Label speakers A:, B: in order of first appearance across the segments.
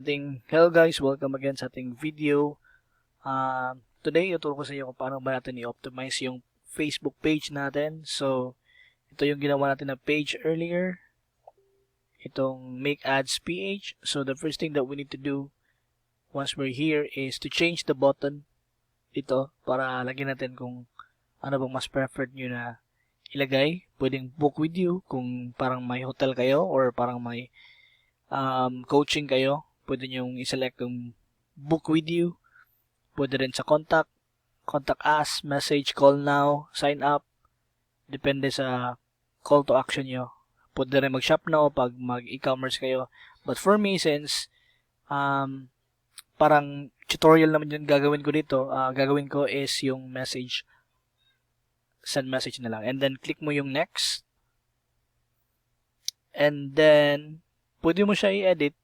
A: Hello guys, welcome again sa ating video. Today, ituturo ko sa inyo kung paano ba natin i-optimize yung Facebook page natin. So, ito yung ginawa natin na page earlier. Itong Make Ads PH. So, the first thing that we need to do once we're here is to change the button dito para lagyan natin kung ano bang mas preferred nyo na ilagay. Pwedeng book with you kung parang may hotel kayo or parang may coaching kayo. Pwede nyo i-select yung book with you. Pwede rin sa contact us, message, call now, sign up. Depende sa call to action nyo. Pwede rin mag-shop now pag mag-e-commerce kayo. But for me, since parang tutorial naman yung gagawin ko dito, gagawin ko is yung message, send message na lang. And then, click mo yung next. And then, pwede mo siya i-edit.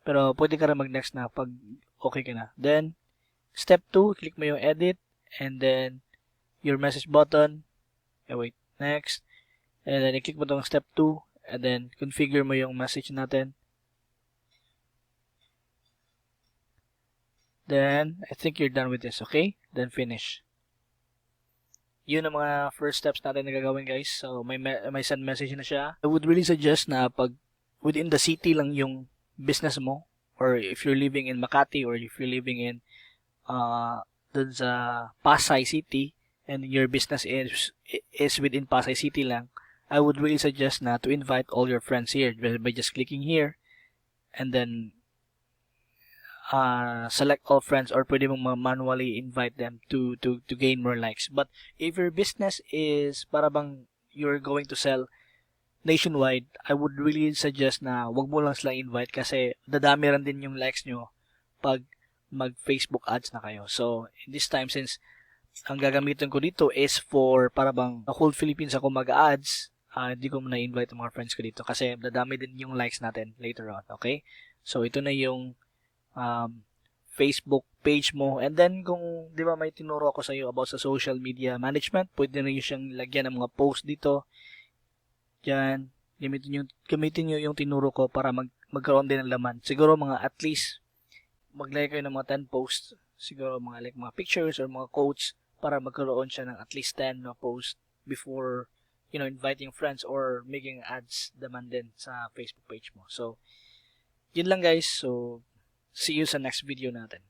A: Pero pwede ka rin mag-next na pag okay ka na. Then, step 2, click mo yung edit. And then, your message button. Next. And then, i-click mo itong step 2. And then, configure mo yung message natin. Then, I think you're done with this, okay? Then, finish. Yun ang mga first steps natin na gagawin, guys. So, may send message na siya. I would really suggest na pag within the city lang yung business mo, or if you're living in Makati, or if you're living in dun sa Pasay City, and your business is within Pasay City lang, I would really suggest na to invite all your friends here by just clicking here, and then select all friends, or pwede mong manually invite them to gain more likes. But if your business is para bang you're going to sell nationwide, I would really suggest na wag mo lang sila invite kasi dadami rin din yung likes nyo pag mag-Facebook ads na kayo. So, in this time, since ang gagamitin ko dito is for para bang whole Philippines ako mag-ads, hindi ko muna invite ang mga friends ko dito kasi dadami din yung likes natin later on, okay? So, ito na yung Facebook page mo. And then, kung di ba may tinuro ako sa iyo about sa social media management, pwede rin siyang lagyan ng mga post dito. Diyan, gamitin nyo yung tinuro ko para magkaroon din ng laman. Siguro mga at least, maglagay kayo ng mga 10 posts. Siguro mga like mga pictures or mga quotes para magkaroon siya ng at least 10 na posts before, inviting friends or making ads naman din sa Facebook page mo. So, yun lang guys. So, see you sa next video natin.